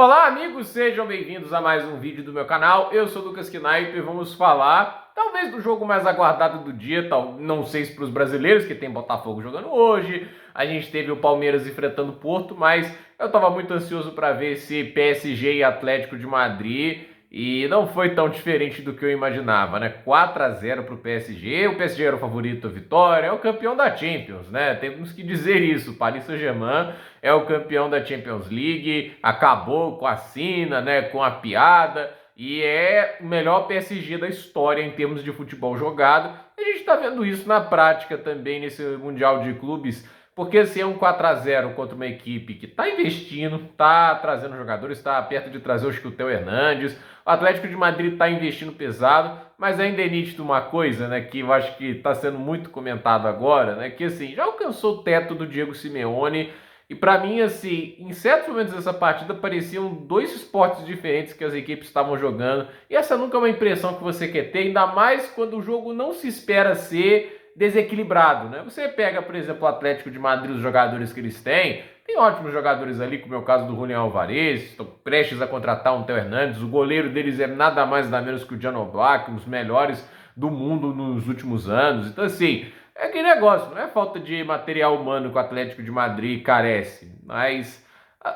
Olá, amigos, sejam bem-vindos a mais um vídeo do meu canal. Eu sou o Lucas Knipe e vamos falar, talvez, do jogo mais aguardado do dia, não sei se para os brasileiros, que tem Botafogo jogando hoje, a gente teve o Palmeiras enfrentando o Porto, mas eu estava muito ansioso para ver esse PSG e Atlético de Madrid e não foi tão diferente do que eu imaginava, né? 4-0 para o PSG era o favorito à vitória, é o campeão da Champions, né? Temos que dizer isso, Paris Saint-Germain é o campeão da Champions League, acabou com a sina, né, com a piada, e é o melhor PSG da história em termos de futebol jogado. E a gente está vendo isso na prática também nesse Mundial de Clubes, porque se é um 4-0 contra uma equipe que está investindo, está trazendo jogadores, está perto de trazer o Theo Hernandes, o Atlético de Madrid está investindo pesado, mas ainda é nítido uma coisa, né, que eu acho que está sendo muito comentado agora, né, que assim, já alcançou o teto do Diego Simeone. E para mim, assim, em certos momentos dessa partida pareciam dois esportes diferentes que as equipes estavam jogando. E essa nunca é uma impressão que você quer ter, ainda mais quando o jogo não se espera ser desequilibrado, né? Você pega, por exemplo, o Atlético de Madrid, os jogadores que eles têm. Tem ótimos jogadores ali, como é o caso do Julián Álvarez, estão prestes a contratar um Theo Hernandes. O goleiro deles é nada mais nada menos que o Jan Oblak, um dos melhores do mundo nos últimos anos. Então, assim, é aquele negócio, não é falta de material humano que o Atlético de Madrid carece, mas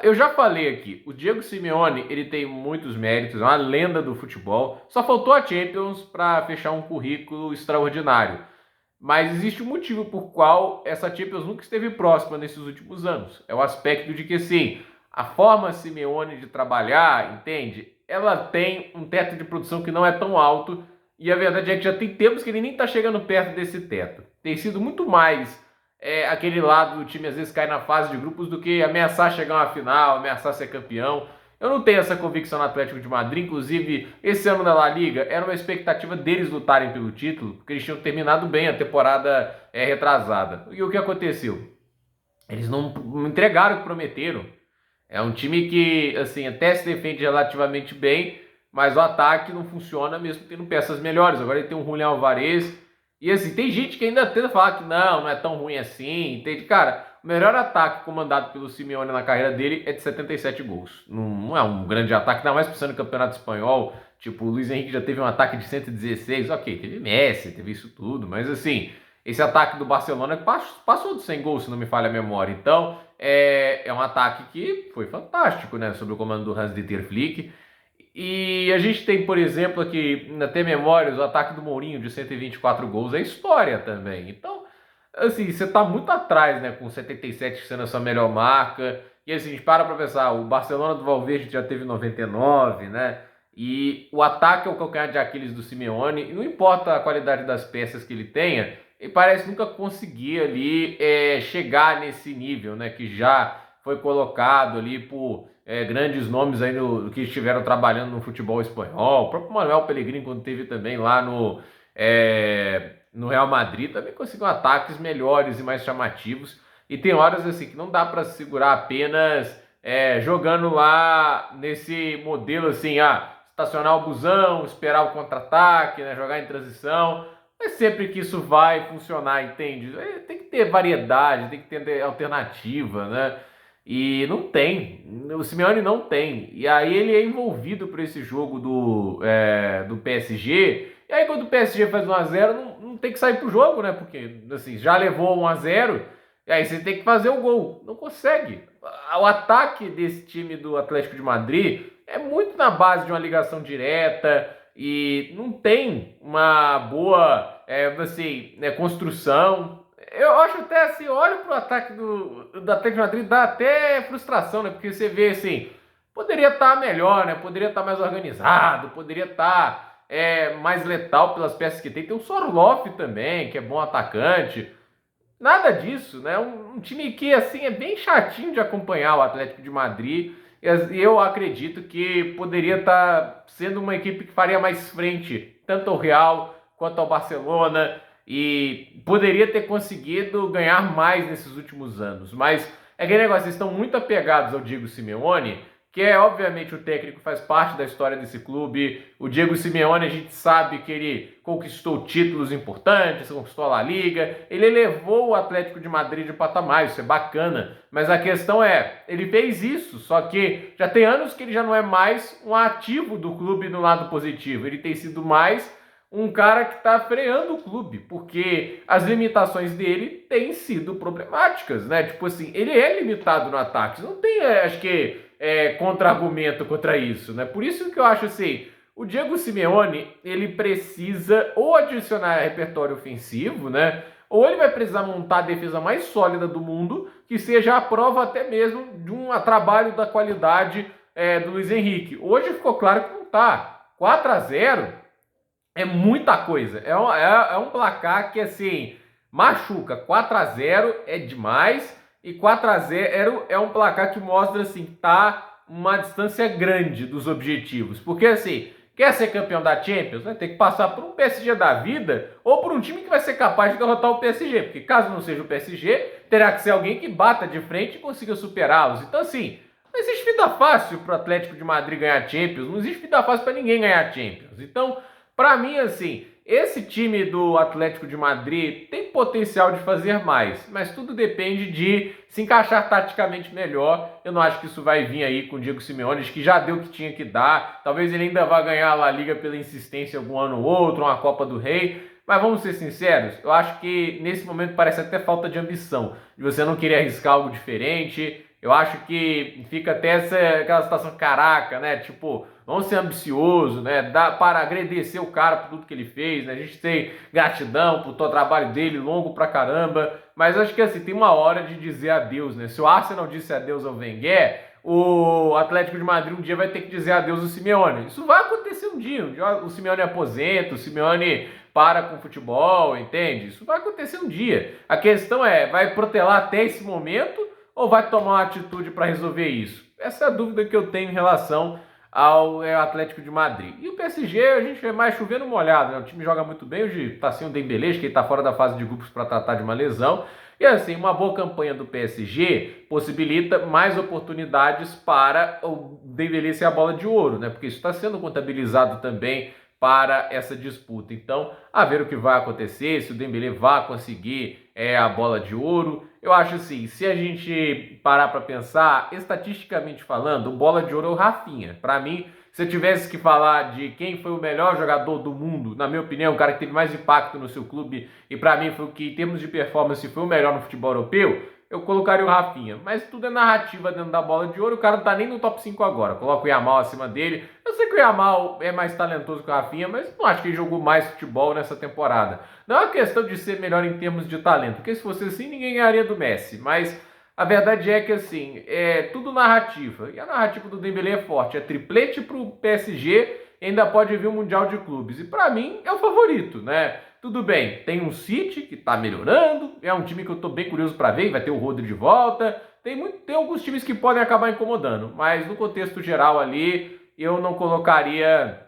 eu já falei aqui, o Diego Simeone, ele tem muitos méritos, é uma lenda do futebol, só faltou a Champions para fechar um currículo extraordinário. Mas existe um motivo por qual essa Champions nunca esteve próxima nesses últimos anos. É o aspecto de que, sim, a forma Simeone de trabalhar, entende? Ela tem um teto de produção que não é tão alto e a verdade é que já tem tempos que ele nem está chegando perto desse teto. Tem sido muito mais aquele lado do time às vezes cair na fase de grupos do que ameaçar chegar a uma final, ameaçar ser campeão. Eu não tenho essa convicção no Atlético de Madrid, inclusive esse ano na La Liga era uma expectativa deles lutarem pelo título, porque eles tinham terminado bem a temporada retrasada. E o que aconteceu? Eles não entregaram o que prometeram. É um time que, assim, até se defende relativamente bem, mas o ataque não funciona mesmo tendo peças melhores. Agora ele tem um Julián Álvarez. E assim, tem gente que ainda tenta falar que não é tão ruim assim. Entende? Cara, o melhor ataque comandado pelo Simeone na carreira dele é de 77 gols. Não é um grande ataque, ainda mais pensando no Campeonato Espanhol. Tipo, o Luiz Henrique já teve um ataque de 116. Ok, teve Messi, teve isso tudo. Mas assim, esse ataque do Barcelona passou dos 100 gols, se não me falha a memória. Então, é um ataque que foi fantástico, né? Sob o comando do Hans-Dieter Flick. E a gente tem, por exemplo, aqui, até memórias, o ataque do Mourinho de 124 gols é história também. Então, assim, você tá muito atrás, né? Com 77 sendo a sua melhor marca. E assim, a gente para pra pensar, o Barcelona do Valverde já teve 99, né? E o ataque é o calcanhar de Aquiles do Simeone. E não importa a qualidade das peças que ele tenha, ele parece nunca conseguir ali chegar nesse nível, né? Que já foi colocado ali por grandes nomes aí que estiveram trabalhando no futebol espanhol. O próprio Manuel Pellegrini, quando teve também lá no Real Madrid, também conseguiu ataques melhores e mais chamativos. E tem horas assim que não dá para segurar apenas jogando lá nesse modelo assim, estacionar o busão, esperar o contra-ataque, né, jogar em transição. Não é sempre que isso vai funcionar, entende? Tem que ter variedade, tem que ter alternativa, né? E não tem. O Simeone não tem. E aí ele é envolvido por esse jogo do PSG. E aí quando o PSG faz 1-0, não tem que sair pro jogo, né? Porque assim, já levou 1-0, e aí você tem que fazer o gol. Não consegue. O ataque desse time do Atlético de Madrid é muito na base de uma ligação direta e não tem uma boa assim, construção. Eu acho até assim, olho pro ataque do Atlético de Madrid, dá até frustração, né? Porque você vê assim, poderia estar melhor, né? Poderia estar mais organizado, poderia estar mais letal pelas peças que tem. Tem o Sorloth também, que é bom atacante. Nada disso, né? Um time que assim é bem chatinho de acompanhar, o Atlético de Madrid. E eu acredito que poderia estar sendo uma equipe que faria mais frente, tanto ao Real quanto ao Barcelona, e poderia ter conseguido ganhar mais nesses últimos anos. Mas é aquele negócio, eles estão muito apegados ao Diego Simeone, que é, obviamente, o técnico faz parte da história desse clube. O Diego Simeone, a gente sabe que ele conquistou títulos importantes, conquistou a La Liga, ele elevou o Atlético de Madrid de patamar, isso é bacana. Mas a questão é, ele fez isso, só que já tem anos que ele já não é mais um ativo do clube no lado positivo. Ele tem sido mais um cara que está freando o clube, porque as limitações dele têm sido problemáticas, né? Tipo assim, ele é limitado no ataque, não tem, acho que, contra-argumento contra isso, né? Por isso que eu acho assim, o Diego Simeone, ele precisa ou adicionar repertório ofensivo, né? Ou ele vai precisar montar a defesa mais sólida do mundo, que seja a prova até mesmo de um trabalho da qualidade do Luiz Henrique. Hoje ficou claro que não tá. 4-0 é muita coisa. É um placar que, assim, machuca. 4-0 é demais. E 4-0 é um placar que mostra, assim, tá uma distância grande dos objetivos. Porque, assim, quer ser campeão da Champions, vai ter que passar por um PSG da vida ou por um time que vai ser capaz de derrotar o PSG. Porque caso não seja o PSG, terá que ser alguém que bata de frente e consiga superá-los. Então, assim, não existe vida fácil para o Atlético de Madrid ganhar Champions. Não existe vida fácil para ninguém ganhar Champions. Então, para mim, assim, esse time do Atlético de Madrid tem potencial de fazer mais, mas tudo depende de se encaixar taticamente melhor. Eu não acho que isso vai vir aí com o Diego Simeone, que já deu o que tinha que dar. Talvez ele ainda vá ganhar a La Liga pela insistência algum ano ou outro, uma Copa do Rei. Mas vamos ser sinceros, eu acho que nesse momento parece até falta de ambição, de você não querer arriscar algo diferente. Eu acho que fica até aquela situação caraca, né? Tipo, vamos ser ambicioso, né? Para agradecer o cara por tudo que ele fez, né? A gente tem gratidão por todo o trabalho dele, longo pra caramba. Mas acho que assim, tem uma hora de dizer adeus, né? Se o Arsenal disse adeus ao Wenger, o Atlético de Madrid um dia vai ter que dizer adeus ao Simeone. Isso vai acontecer um dia o Simeone aposenta, o Simeone para com o futebol, entende? Isso vai acontecer um dia. A questão é, vai protelar até esse momento ou vai tomar uma atitude para resolver isso? Essa é a dúvida que eu tenho em relação ao Atlético de Madrid. E o PSG, a gente é mais chovendo molhado, né? O time joga muito bem, hoje tá sem o Dembélé, que ele tá fora da fase de grupos para tratar de uma lesão. E assim, uma boa campanha do PSG possibilita mais oportunidades para o Dembélé ser a bola de ouro, né? Porque isso está sendo contabilizado também para essa disputa. Então, a ver o que vai acontecer, se o Dembélé vai conseguir a bola de ouro. Eu acho assim, se a gente parar para pensar, estatisticamente falando, o bola de ouro é o Rafinha. Para mim, se eu tivesse que falar de quem foi o melhor jogador do mundo, na minha opinião, o cara que teve mais impacto no seu clube, e para mim foi o que, em termos de performance, foi o melhor no futebol europeu, eu colocaria o Rafinha. Mas tudo é narrativa dentro da bola de ouro, o cara não tá nem no top 5 agora. Coloca o Yamal acima dele. Eu sei que o Yamal é mais talentoso que o Rafinha, mas não acho que ele jogou mais futebol nessa temporada. Não é uma questão de ser melhor em termos de talento, porque se fosse assim, ninguém ganharia do Messi. Mas a verdade é que, assim, é tudo narrativa. E a narrativa do Dembélé é forte. É triplete pro PSG e ainda pode vir o Mundial de Clubes. E para mim, é o favorito, né? Tudo bem, tem um City que tá melhorando, é um time que eu tô bem curioso para ver, vai ter o Rodri de volta. Tem alguns times que podem acabar incomodando, mas no contexto geral ali, eu não colocaria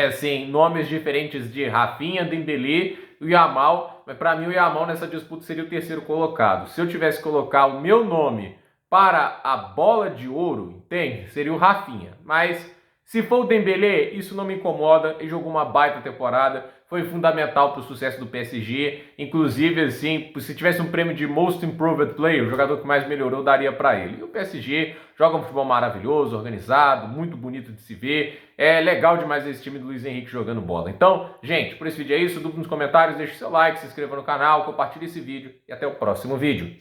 assim, nomes diferentes de Rafinha, Dembélé e o Yamal, mas para mim o Yamal nessa disputa seria o terceiro colocado. Se eu tivesse que colocar o meu nome para a bola de ouro, entende? Seria o Rafinha. Mas se for o Dembélé, isso não me incomoda. Ele jogou uma baita temporada, foi fundamental para o sucesso do PSG. Inclusive, assim, se tivesse um prêmio de Most Improved Player, o jogador que mais melhorou, daria para ele. E o PSG joga um futebol maravilhoso, organizado, muito bonito de se ver. É legal demais esse time do Luiz Henrique jogando bola. Então, gente, por esse vídeo é isso. Dúvida nos comentários, deixe seu like, se inscreva no canal, compartilhe esse vídeo e até o próximo vídeo.